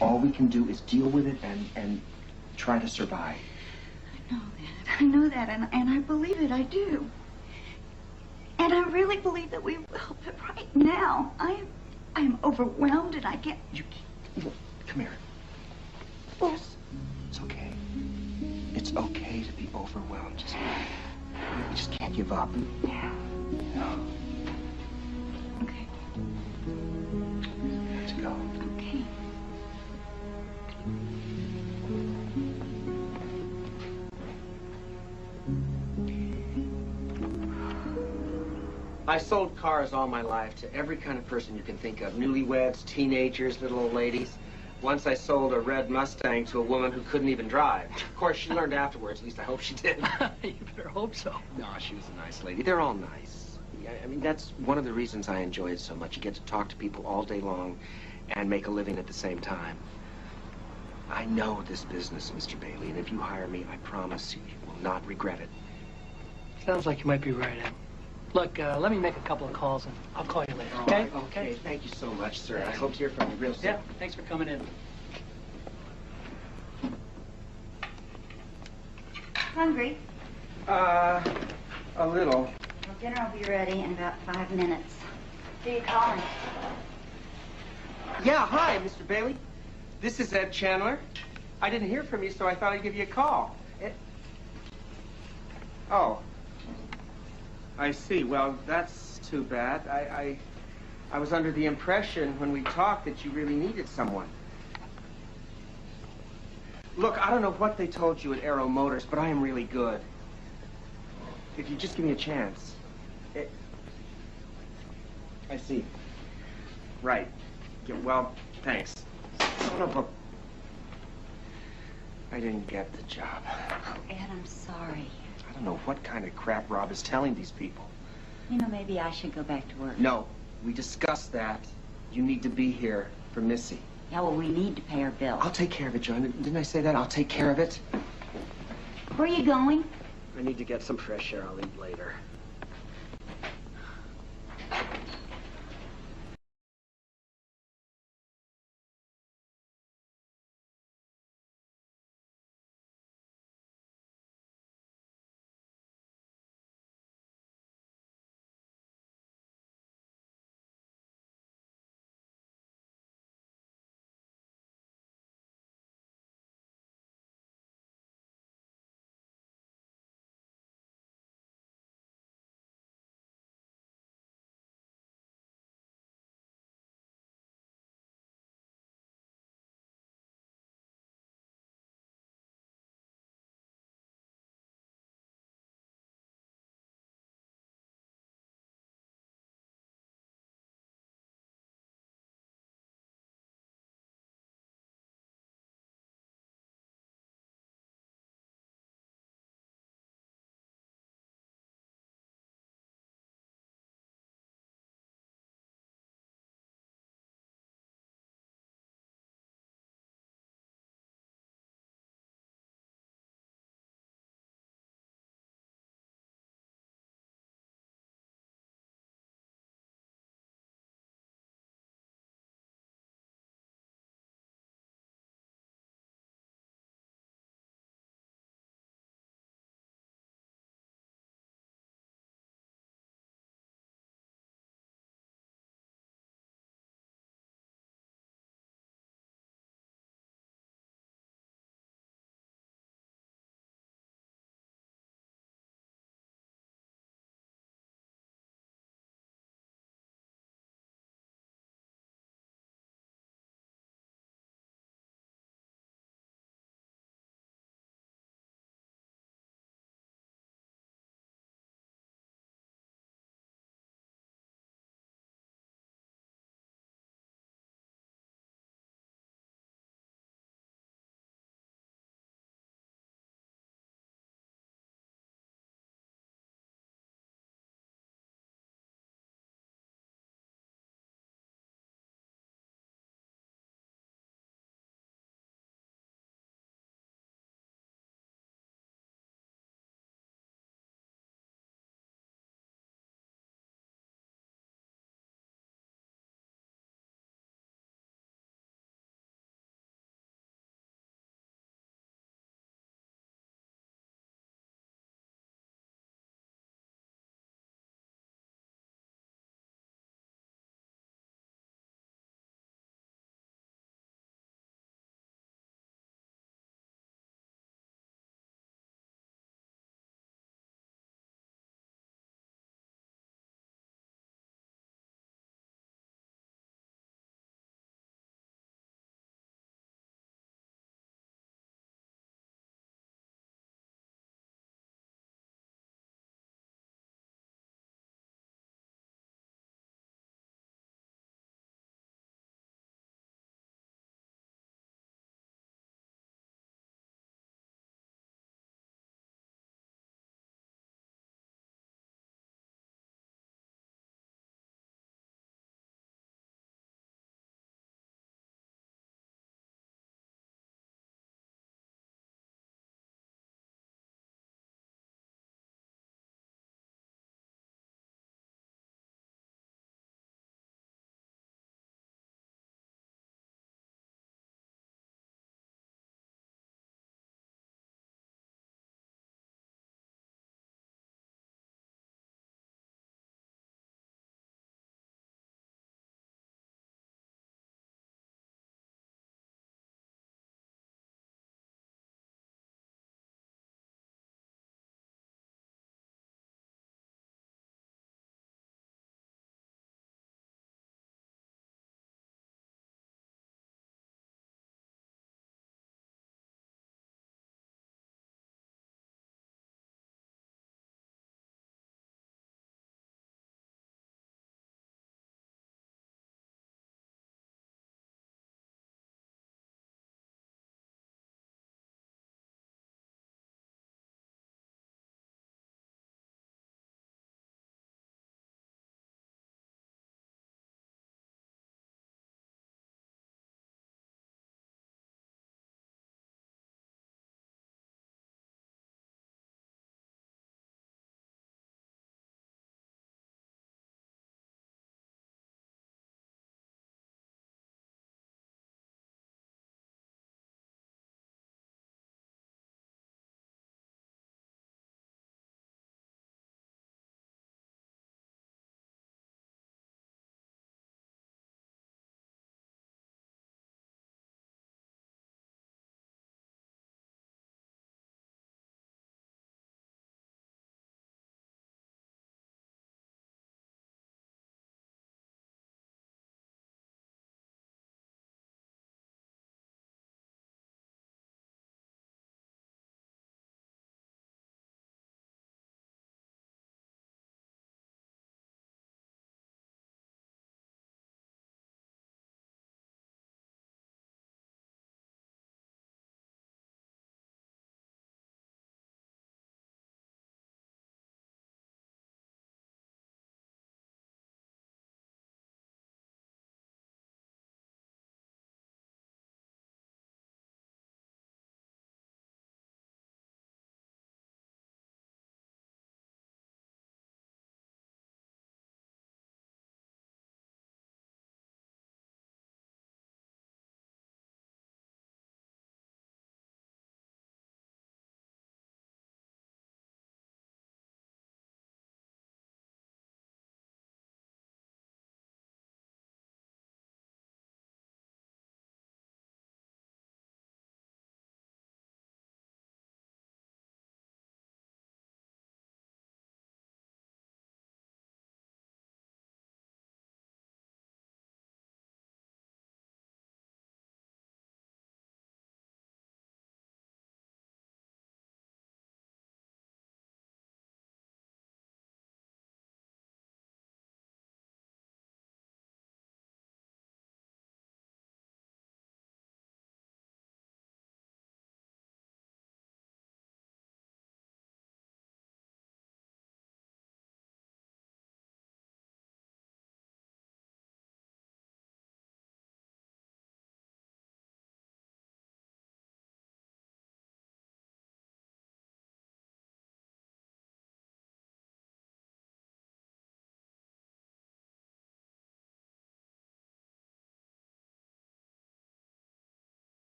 All we can do is deal with it and try to survive. I know that, and I believe it, I do. And I really believe that we will, but right now, I am overwhelmed and I can't... Come here. Yes, it's okay. It's okay to be overwhelmed. We just can't give up. Yeah. No. Okay. Let's go. Okay. I sold cars all my life to every kind of person you can think of. Newlyweds, teenagers, little old ladies. Once I sold a red Mustang to a woman who couldn't even drive. Of course, she learned afterwards. At least I hope she did. You better hope so. No, she was a nice lady. They're all nice. I mean, that's one of the reasons I enjoy it so much. You get to talk to people all day long and make a living at the same time. I know this business, Mr. Bailey, and if you hire me, I promise you will not regret it. Sounds like you might be right, Em. Look, let me make a couple of calls, and I'll call you later, okay? Right, okay. Thank you so much, sir. I hope to hear from you real soon. Yeah, thanks for coming in. Hungry? A little. Well, dinner will be ready in about 5 minutes. Who are you calling? Yeah, hi, Mr. Bailey. This is Ed Chandler. I didn't hear from you, so I thought I'd give you a call. Oh. I see. Well, that's too bad. I was under the impression when we talked that you really needed someone. Look, I don't know what they told you at Aero Motors, but I am really good. If you just give me a chance. I see. Right. Yeah, well, thanks. Son of a... I didn't get the job. Oh, Ed, I'm sorry. I don't know what kind of crap Rob is telling these people. You know, maybe I should go back to work. No, we discussed that. You need to be here for Missy. Yeah, well, we need to pay our bills. I'll take care of it, John. Didn't I say that? I'll take care of it. Where are you going? I need to get some fresh air. I'll eat later.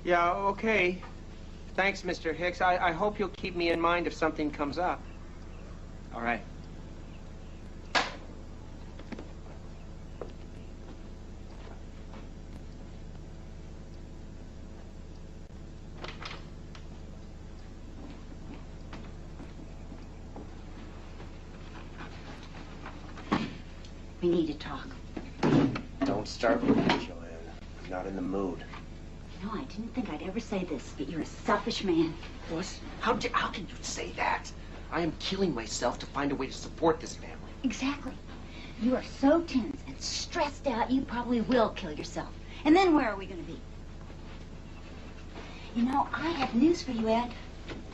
Yeah, okay. Thanks, Mr. Hicks. I hope you'll keep me in mind if something comes up. All right. We need to talk. Don't start with me, Joanne. I'm not in the mood. No, I didn't think I'd ever say this, but you're a selfish man. What? How can you say that? I am killing myself to find a way to support this family. Exactly. You are so tense and stressed out, you probably will kill yourself. And then where are we going to be? You know, I have news for you, Ed.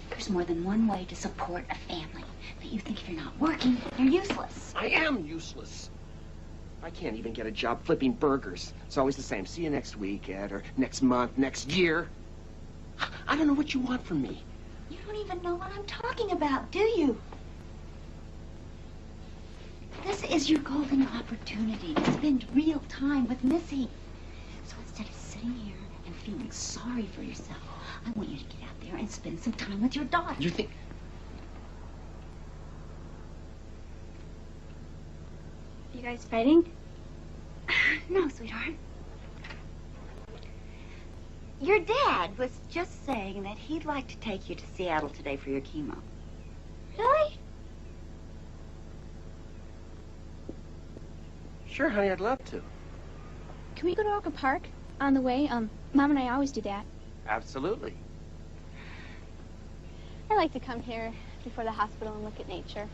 There's more than one way to support a family. But you think if you're not working, you're useless. I am useless. I can't even get a job flipping burgers. It's always the same. See you next week, Ed, or next month, next year. I don't know what you want from me. You don't even know what I'm talking about, do you? This is your golden opportunity to spend real time with Missy. So instead of sitting here and feeling sorry for yourself, I want you to get out there and spend some time with your daughter. You think... You guys fighting? No, sweetheart. Your dad was just saying that he'd like to take you to Seattle today for your chemo. Really? Sure, honey, I'd love to. Can we go to Oka Park on the way? Mom and I always do that. Absolutely. I like to come here before the hospital and look at nature.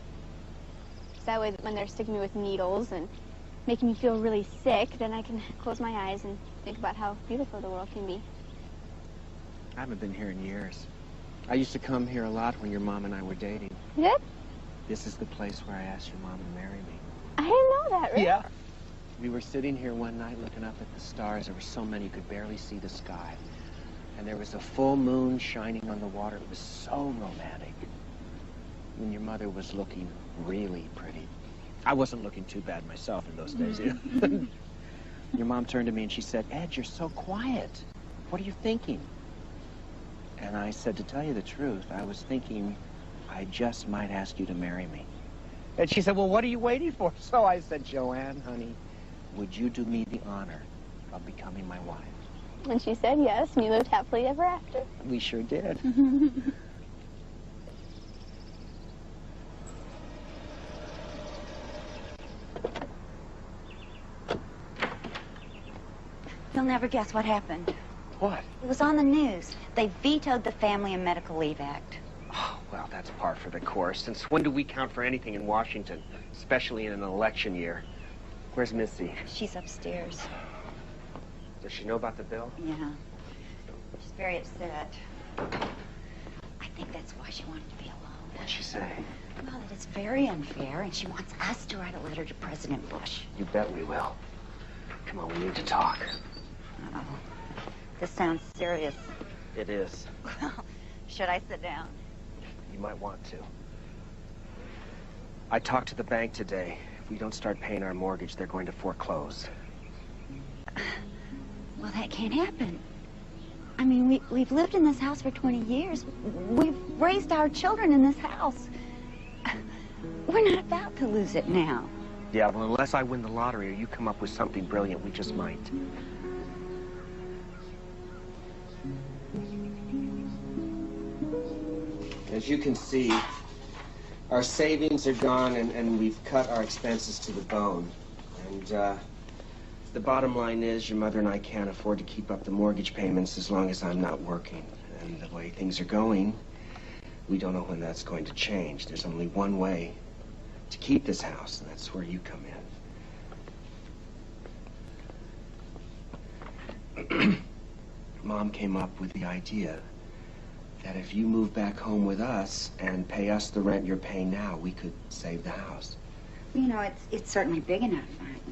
Because that way, when they're sticking me with needles and making me feel really sick, then I can close my eyes and think about how beautiful the world can be. I haven't been here in years. I used to come here a lot when your mom and I were dating. You did? This is the place where I asked your mom to marry me. I didn't know that, really. Yeah. We were sitting here one night looking up at the stars. There were so many you could barely see the sky. And there was a full moon shining on the water. It was so romantic. And your mother was looking really pretty. I wasn't looking too bad myself in those days either. Your mom turned to me and she said, Ed, you're so quiet. What are you thinking? And I said, to tell you the truth, I was thinking I just might ask you to marry me. And she said, well, what are you waiting for? So I said, Joanne, honey, would you do me the honor of becoming my wife? And she said yes, and you lived happily ever after. We sure did. You'll never guess what happened. What? It was on the news. They vetoed the Family and Medical Leave Act. Oh, well, that's par for the course. Since when do we count for anything in Washington, especially in an election year? Where's Missy? She's upstairs. Does she know about the bill? Yeah. She's very upset. I think that's why she wanted to be alone. What'd she say? Well, that it's very unfair, and she wants us to write a letter to President Bush. You bet we will. Come on, we need to talk. Uh-oh. This sounds serious. It is. Well, should I sit down? You might want to. I talked to the bank today. If we don't start paying our mortgage, they're going to foreclose. Well, that can't happen. I mean, we've lived in this house for 20 years. We've raised our children in this house. We're not about to lose it now. Yeah, well, unless I win the lottery or you come up with something brilliant, we just might. As you can see, our savings are gone and we've cut our expenses to the bone. And the bottom line is your mother and I can't afford to keep up the mortgage payments as long as I'm not working. And the way things are going, we don't know when that's going to change. There's only one way to keep this house, and that's where you come in. Mom came up with the idea that if you move back home with us and pay us the rent you're paying now, we could save the house. You know, it's certainly big enough.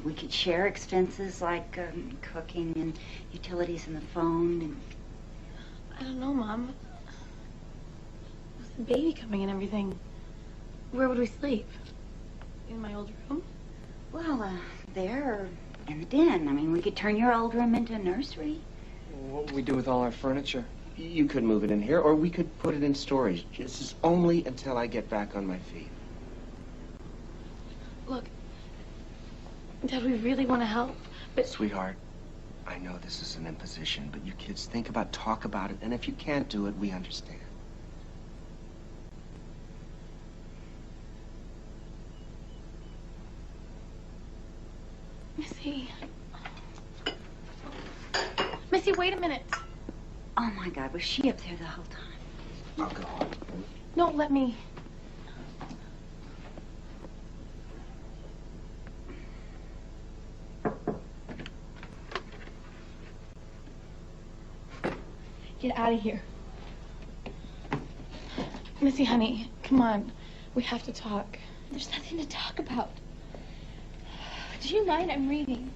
We could share expenses like cooking and utilities and the phone and... I don't know, Mom. With the baby coming and everything, where would we sleep? In my old room? Well, there or in the den. I mean, we could turn your old room into a nursery. What would we do with all our furniture? You could move it in here, or we could put it in storage. This is only until I get back on my feet. Look, Dad, we really want to help, but... Sweetheart, I know this is an imposition, but you kids talk about it, and if you can't do it, we understand. Missy, wait a minute. Oh, my God, was she up there the whole time? I'll go home. No, let me. Get out of here. Missy, honey, come on. We have to talk. There's nothing to talk about. Do you mind? I'm reading.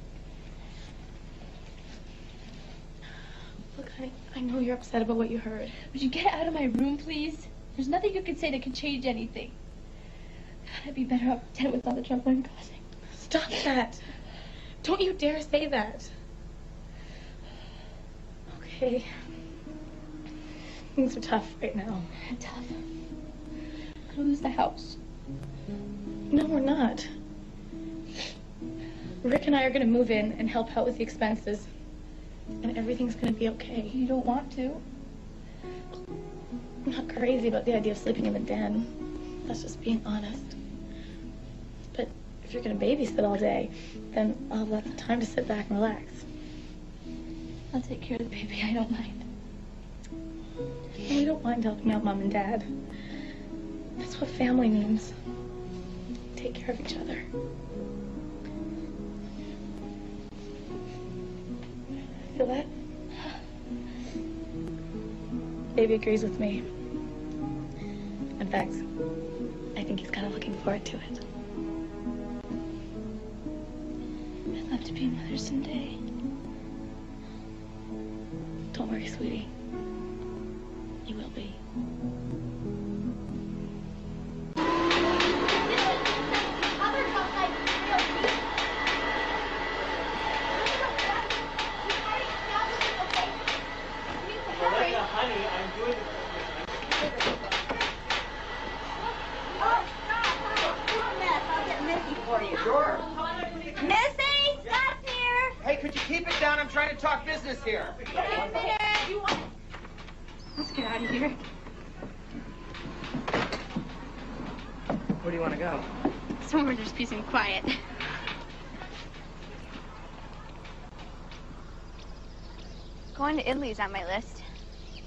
Look, honey, I know you're upset about what you heard. Would you get out of my room, please? There's nothing you can say that can change anything. I'd be better off dead with all the trouble I'm causing. Stop that. Don't you dare say that. Okay. Things are tough right now. Tough. I'm gonna lose the house. No, we're not. Rick and I are gonna move in and help out with the expenses. And everything's gonna be okay. You don't want to? I'm not crazy about the idea of sleeping in the den. That's just being honest. But if you're gonna babysit all day, then I'll have lots of time to sit back and relax. I'll take care of the baby. I don't mind. We don't mind helping out Mom and Dad. That's what family means. Take care of each other. Feel that? Baby agrees with me. In fact, I think he's kind of looking forward to it. I'd love to be a mother someday. Don't worry, sweetie. You will be. Trying to talk business here. Let's get out of here. Where do you want to go? Somewhere there's peace and quiet. Going to Italy's on my list.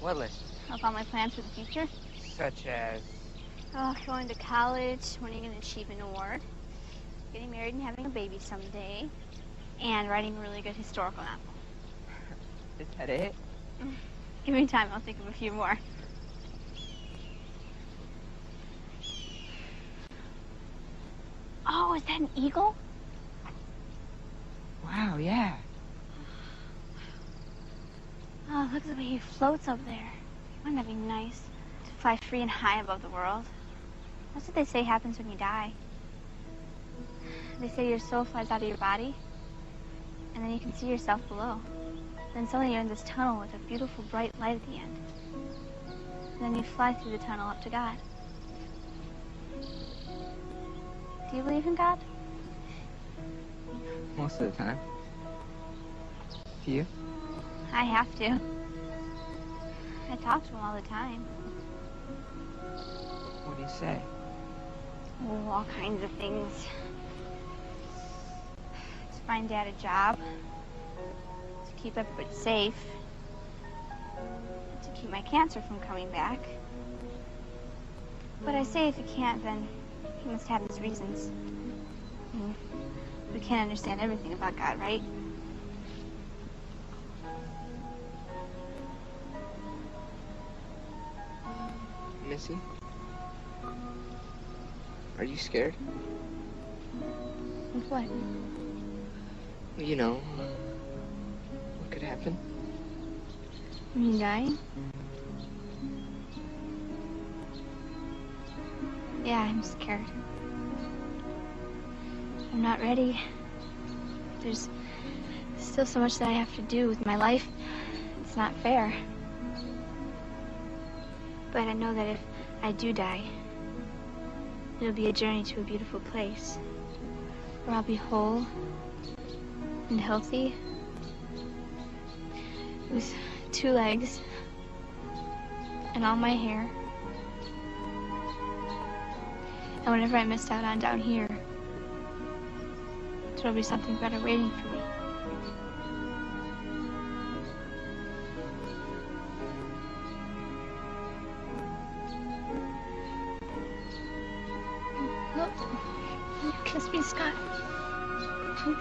What list? Of all my plans for the future. Such as? Oh, going to college, winning an achievement award, getting married and having a baby someday, and writing a really good historical novel. Is that it? Give me time, I'll think of a few more. Oh, is that an eagle? Wow, yeah. Oh, look at the way he floats up there. Wouldn't that be nice? To fly free and high above the world. That's what they say happens when you die. They say your soul flies out of your body, and then you can see yourself below. Then suddenly you're in this tunnel with a beautiful bright light at the end. And then you fly through the tunnel up to God. Do you believe in God? Most of the time. Do you? I have to. I talk to him all the time. What do you say? Oh, all kinds of things. To find Dad a job. To keep everybody safe. To keep my cancer from coming back. But I say if he can't, then he must have his reasons. I mean, we can't understand everything about God, right? Missy? Are you scared? Of what? You know, what could happen? You mean dying? Yeah, I'm scared. I'm not ready. There's still so much that I have to do with my life. It's it's not fair. But I know that if I do die, it'll be a journey to a beautiful place where I'll be whole and healthy with 2 legs and all my hair. And whatever I missed out on down here, there'll be something better waiting for me. Look, kiss me, Scott. Please.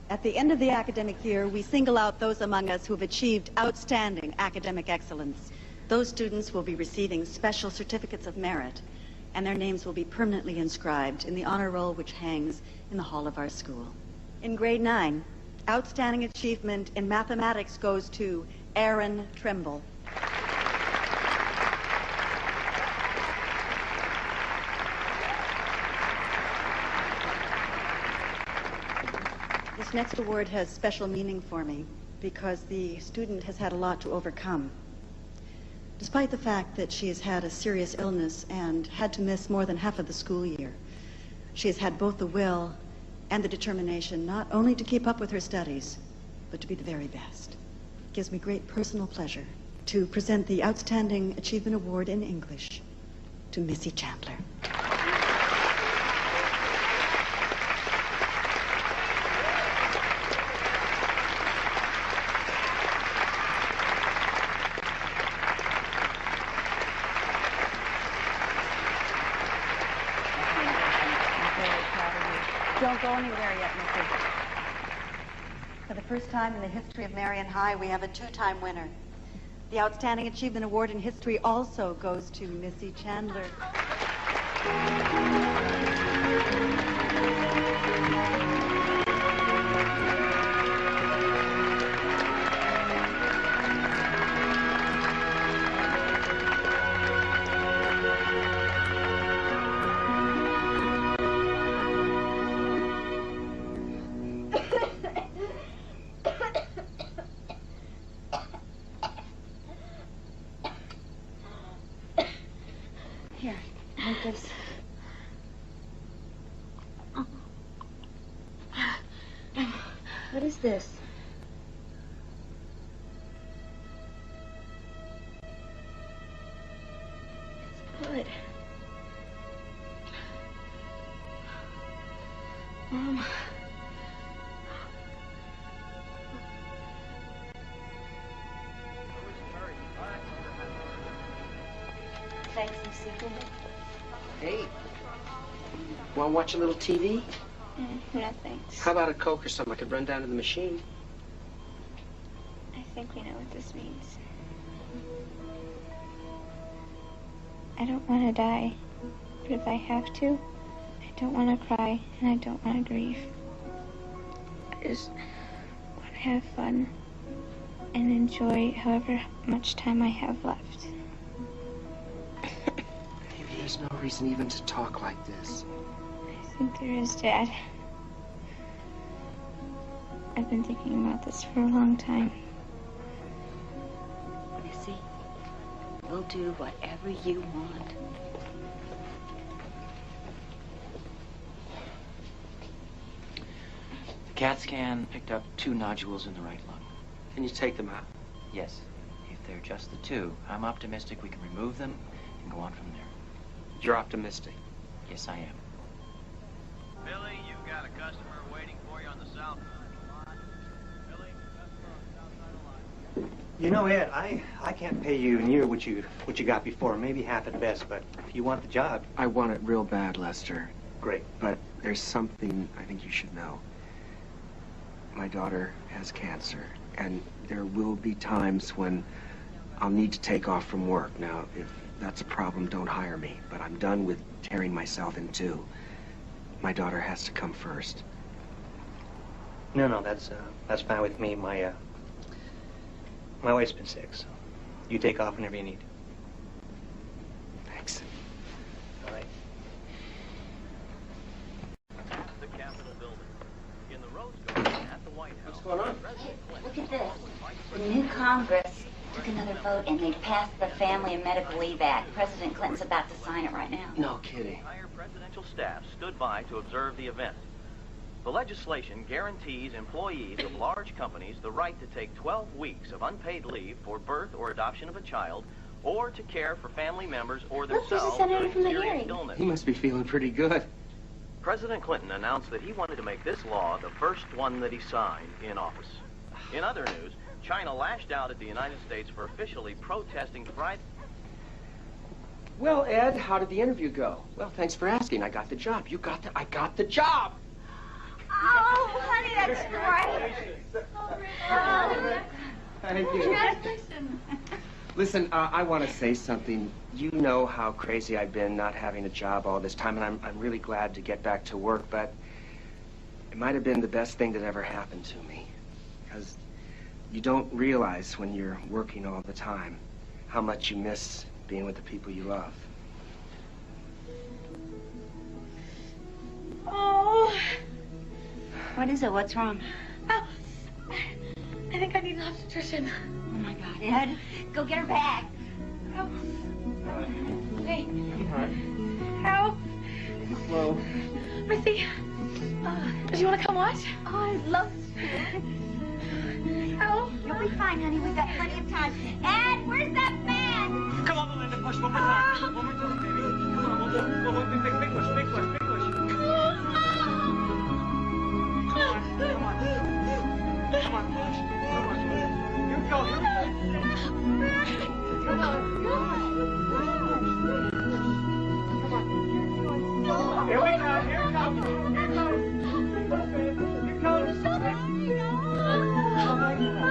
At the end of the academic year, we single out those among us who have achieved outstanding academic excellence. Those students will be receiving special certificates of merit, and their names will be permanently inscribed in the honor roll which hangs in the hall of our school. In grade 9, outstanding achievement in mathematics goes to Aaron Trimble. This next award has special meaning for me because the student has had a lot to overcome. Despite the fact that she has had a serious illness and had to miss more than half of the school year, she has had both the will and the determination not only to keep up with her studies, but to be the very best. It gives me great personal pleasure to present the Outstanding Achievement Award in English to Missy Chandler. Don't go anywhere yet, Missy. For the first time in the history of Marion High, we have a 2-time winner. The Outstanding Achievement Award in History also goes to Missy Chandler. Here, take this. What is this? It's blood. Mom. Thanks, Missy. Hey, want to watch a little TV? No, thanks. How about a Coke or something? I could run down to the machine. I think we know what this means. I don't want to die, but if I have to, I don't want to cry and I don't want to grieve. I just want to have fun and enjoy however much time I have left. Maybe there's no reason even to talk like this. I think there is, Dad. I've been thinking about this for a long time. Missy, we'll do whatever you want. The CAT scan picked up 2 nodules in the right lung. Can you take them out? Yes, if they're just the 2, I'm optimistic we can remove them and go on from there. You're optimistic. Yes, I am. Billy, you've got a customer waiting for you on the south line. Billy, customer on the south side of the line. You know, Ed, I can't pay you near what you got before, maybe half at best, but if you want the job... I want it real bad, Lester. Great. But there's something I think you should know. My daughter has cancer, and there will be times when I'll need to take off from work. Now, if that's a problem, don't hire me, but I'm done with tearing myself in 2. My daughter has to come first. No, that's fine with me. My wife's been sick, so You take off whenever you need. Thanks. All right. The Capitol building. In the Rose Garden at the White House. What's going on? Look at this. The new Congress took another vote and they passed the Family and Medical Leave Act. President Clinton's about to sign it right now. No kidding. Entire presidential staff stood by to observe the event. The legislation guarantees employees of large companies the right to take 12 weeks of unpaid leave for birth or adoption of a child, or to care for family members or Look, there's a themselves senator during from the serious hearing. illness. He must be feeling pretty good. President Clinton announced that he wanted to make this law the first one that he signed in office. In other news, China lashed out at the United States for officially protesting Friday. Well, Ed, how did the interview go? Well, thanks for asking. I got the job. I got the job. Oh, honey, that's great. Thank you. Listen, I want to say something. You know how crazy I've been not having a job all this time, and I'm really glad to get back to work, but it might have been the best thing that ever happened to me. Because you don't realize when you're working all the time how much you miss being with the people you love. Oh. What is it? What's wrong? Oh. I think I need an obstetrician. Oh, my God. Ed, go get her back. Help. Hey. Help. Slow. Missy. Do you want to come watch? Oh, I'd love to. Help. You'll be fine, honey. We've got plenty of time. Ed, where's that man? Come on, Melinda, push one more time. One more time, baby. Come on, one more. Big push, big push, big push. Come on, push. Come on. Here we go, here we go. Come on. Here we go, here it comes. Here it comes. Here it comes. Oh my God.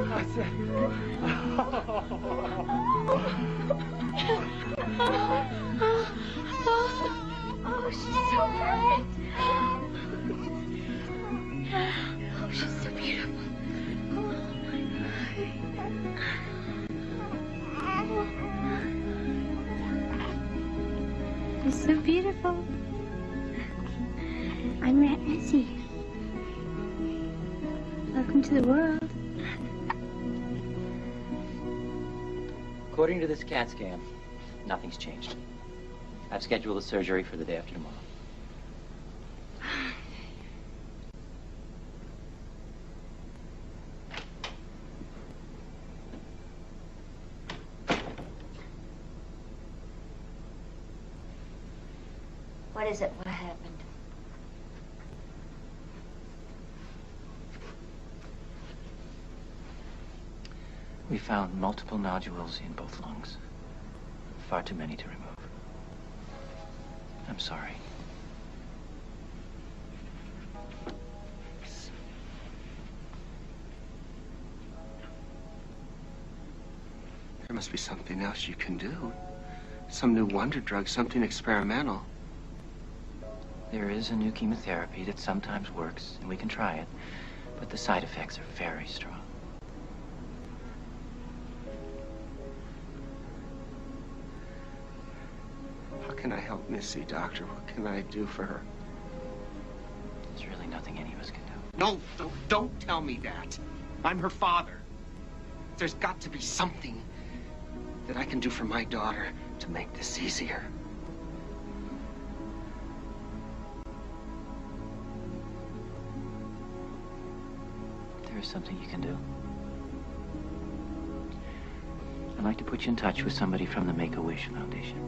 That's it. Oh, she's so perfect. Oh, she's so beautiful. She's so beautiful. I'm Rat Missy. Welcome to the world. According to this CAT scan, nothing's changed. I've scheduled the surgery for the day after tomorrow. What is it? What happened? We found multiple nodules in both lungs. Far too many to remove. I'm sorry. There must be something else you can do. Some new wonder drug, something experimental. There is a new chemotherapy that sometimes works, and we can try it, but the side effects are very strong. How can I help Missy, Doctor? What can I do for her? There's really nothing any of us can do. No, don't tell me that. I'm her father. There's got to be something that I can do for my daughter to make this easier. There is something you can do. I'd like to put you in touch with somebody from the Make-A-Wish Foundation.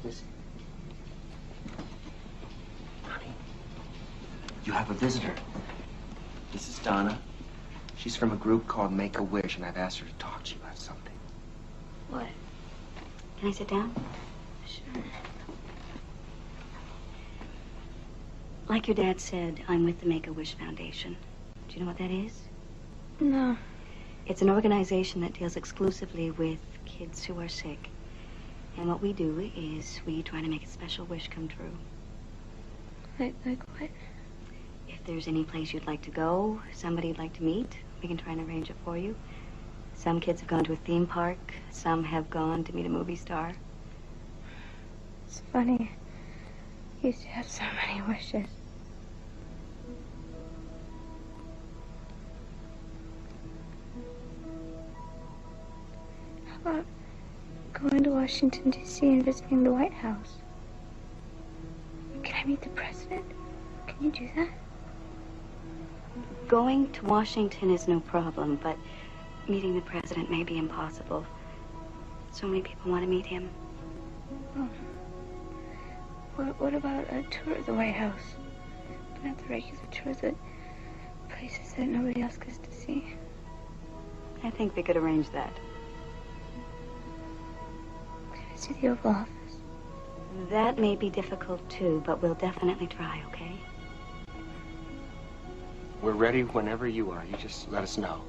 Missy. You have a visitor. This is Donna. She's from a group called Make-A-Wish, and I've asked her to talk to you about something. What? Can I sit down? Sure. Like your dad said, I'm with the Make-A-Wish Foundation. Do you know what that is? No. It's an organization that deals exclusively with kids who are sick. And what we do is we try to make a special wish come true. Like what? If there's any place you'd like to go, somebody you'd like to meet, we can try and arrange it for you. Some kids have gone to a theme park. Some have gone to meet a movie star. It's funny. I used to have so many wishes. How about going to Washington, D.C. and visiting the White House? Can I meet the president? Can you do that? Going to Washington is no problem, but meeting the president may be impossible. So many people want to meet him. Oh. What about a tour of the White House? But not the regular tours, the places that nobody else gets to see. I think we could arrange that. Can I see the Oval Office? That may be difficult too, but we'll definitely try, okay? We're ready whenever you are. You just let us know.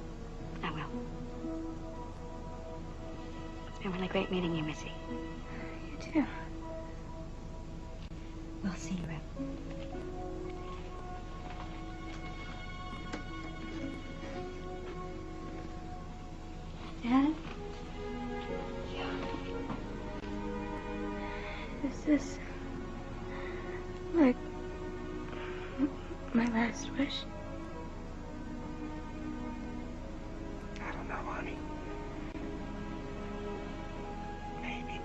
I will. It's been really great meeting you, Missy. You too. We'll see you, Rip. Dad? Is this like my last wish? I don't know, honey. Maybe.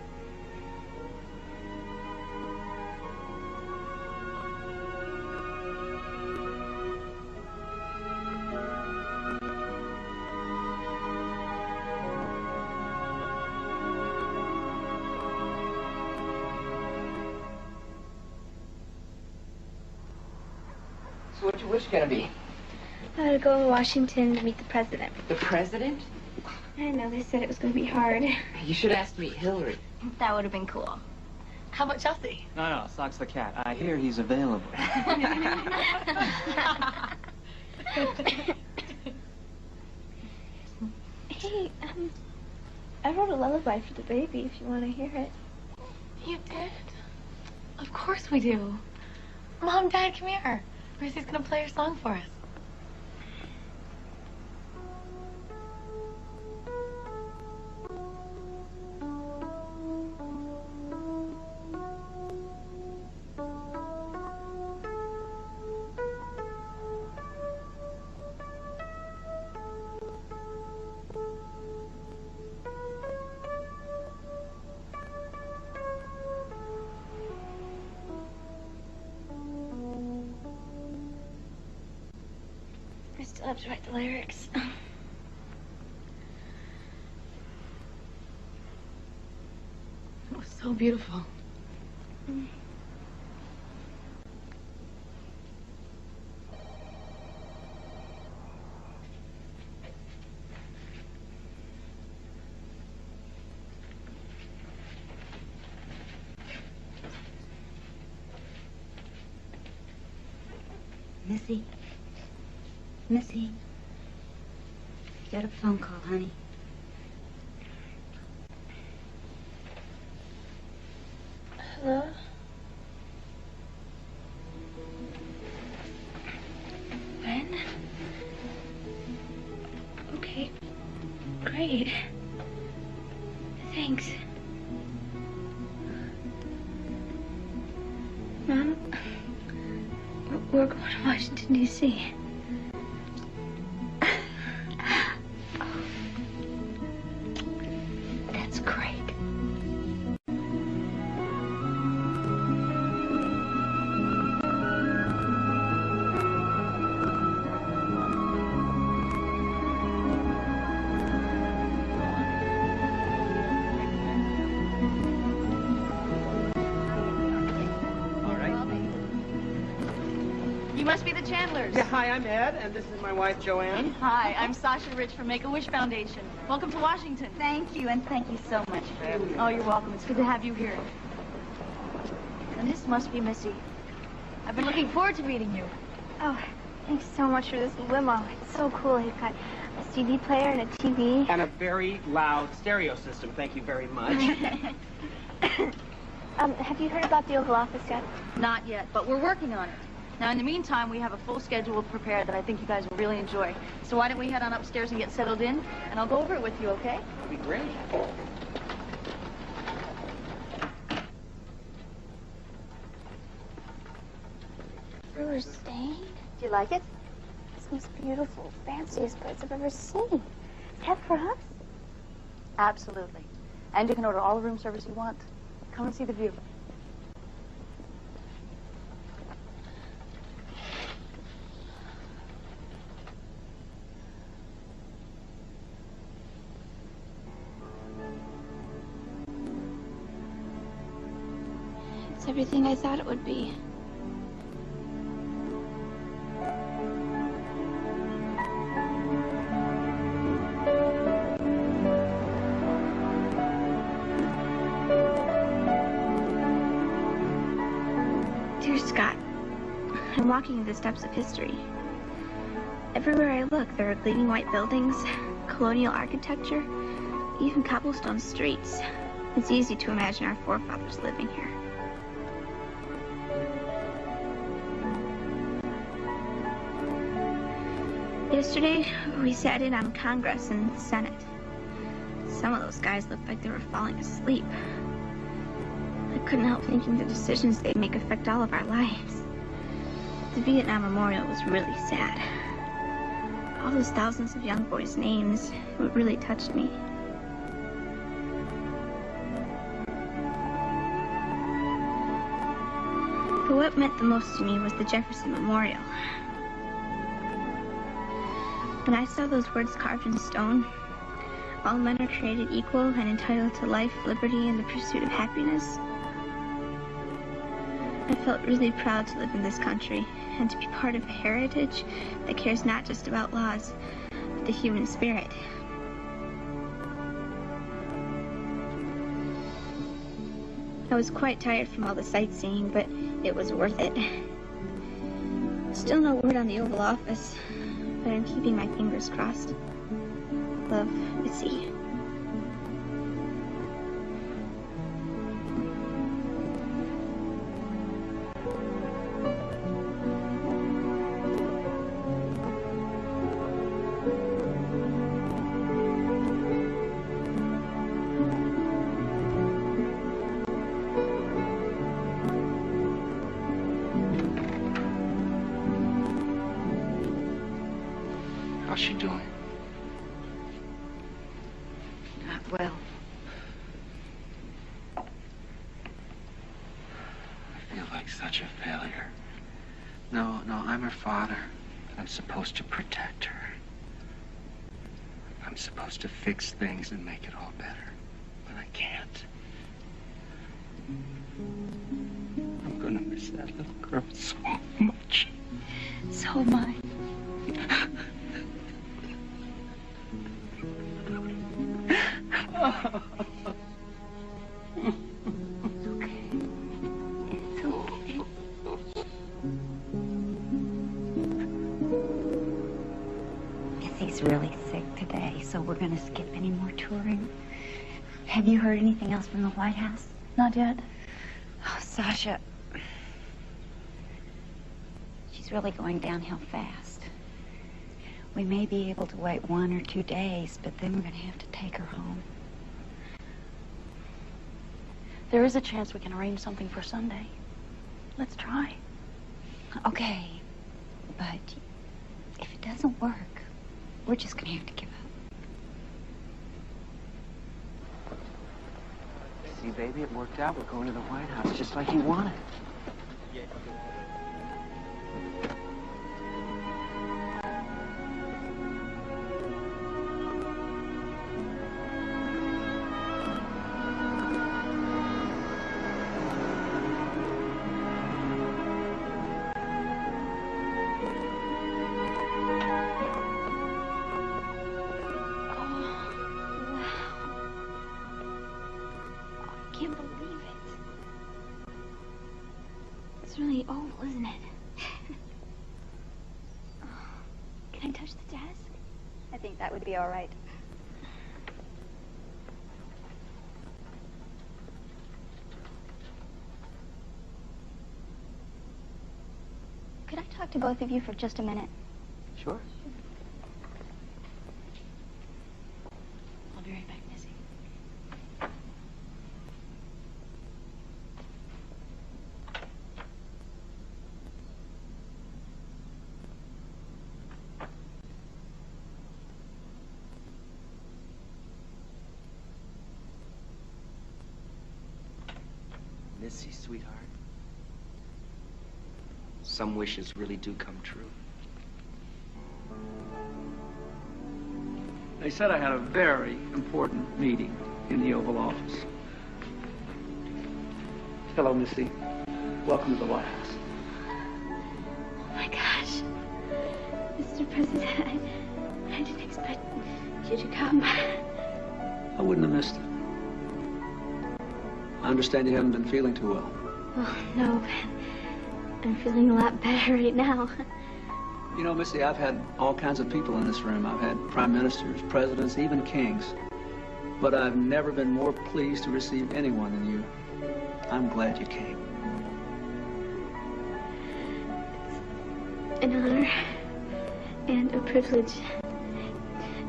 So what's your wish gonna be? I had to go to Washington to meet the president. The president? I know, they said it was going to be hard. You should ask to meet Hillary. That would have been cool. How about Chelsea? No, Sock's the cat. I hear he's available. Hey, I wrote a lullaby for the baby if you want to hear it. You did? Of course we do. Mom, Dad, come here. Missy's gonna play your song for us. I still have to write the lyrics. It was so beautiful. Missy? Missy? Got a phone call, honey. Hello? When? Okay. Great. Thanks. Mom, we're going to Washington, D.C. That's great. You must be the Chandlers. Yeah, hi, I'm Ed, and this is my wife, Joanne. Hi, I'm Sasha Rich from Make-A-Wish Foundation. Welcome to Washington. Thank you, and thank you so much. Oh, you're welcome. It's good to have you here. And this must be Missy. I've been looking forward to meeting you. Oh, thanks so much for this limo. It's so cool. You've got a CD player and a TV. And a very loud stereo system. Thank you very much. Have you heard about the Oval Office yet? Not yet, but we're working on it. Now, in the meantime, we have a full schedule prepared that I think you guys will really enjoy. So why don't we head on upstairs and get settled in, and I'll go over it with you, okay? That'd be great. Brewer's Stain? Do you like it? It's the most beautiful, fanciest place I've ever seen. Is that for us? Absolutely. And you can order all the room service you want. Come and see the view. It's everything I thought it would be. Dear Scott, I'm walking the steps of history. Everywhere I look, there are gleaming white buildings, colonial architecture, even cobblestone streets. It's easy to imagine our forefathers living here. Yesterday, we sat in on Congress and the Senate. Some of those guys looked like they were falling asleep. I couldn't help thinking the decisions they'd make affect all of our lives. The Vietnam Memorial was really sad. All those thousands of young boys' names, it really touched me. But what meant the most to me was the Jefferson Memorial. When I saw those words carved in stone, all men are created equal and entitled to life, liberty, and the pursuit of happiness, I felt really proud to live in this country and to be part of a heritage that cares not just about laws, but the human spirit. I was quite tired from all the sightseeing, but it was worth it. Still no word on the Oval Office, but I'm keeping my fingers crossed. Love, Missy. How's she doing? Not well. I feel like such a failure. No, I'm her father. I'm supposed to protect her. I'm supposed to fix things and make it all better. But I can't. I'm gonna miss that little girl so much. So am I. It's okay. It's okay. Missy's really sick today, so we're going to skip any more touring. Have you heard anything else from the White House? Not yet. Oh, Sasha. She's really going downhill fast. We may be able to wait 1 or 2 days, but then we're going to have to take her home. There is a chance we can arrange something for Sunday. Let's try. Okay, but if it doesn't work, we're just going to have to give up. See, baby, it worked out. We're going to the White House just like you wanted. can't believe it. It's really old, isn't it? Oh, can I touch the desk? I think that would be all right. Could I talk to both of you for just a minute? Sure. I'll be right back, Missy. Missy, sweetheart. Some wishes really do come true. They said I had a very important meeting in the Oval Office. Hello, Missy. Welcome to the White House. Oh my gosh. Mr. President, I didn't expect you to come. I wouldn't have missed it. I understand you haven't been feeling too well. Oh, no, but I'm feeling a lot better right now. You know, Missy, I've had all kinds of people in this room. I've had prime ministers, presidents, even kings. But I've never been more pleased to receive anyone than you. I'm glad you came. It's an honor and a privilege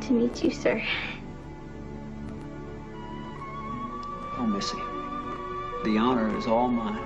to meet you, sir. Oh, Missy, the honor is all mine.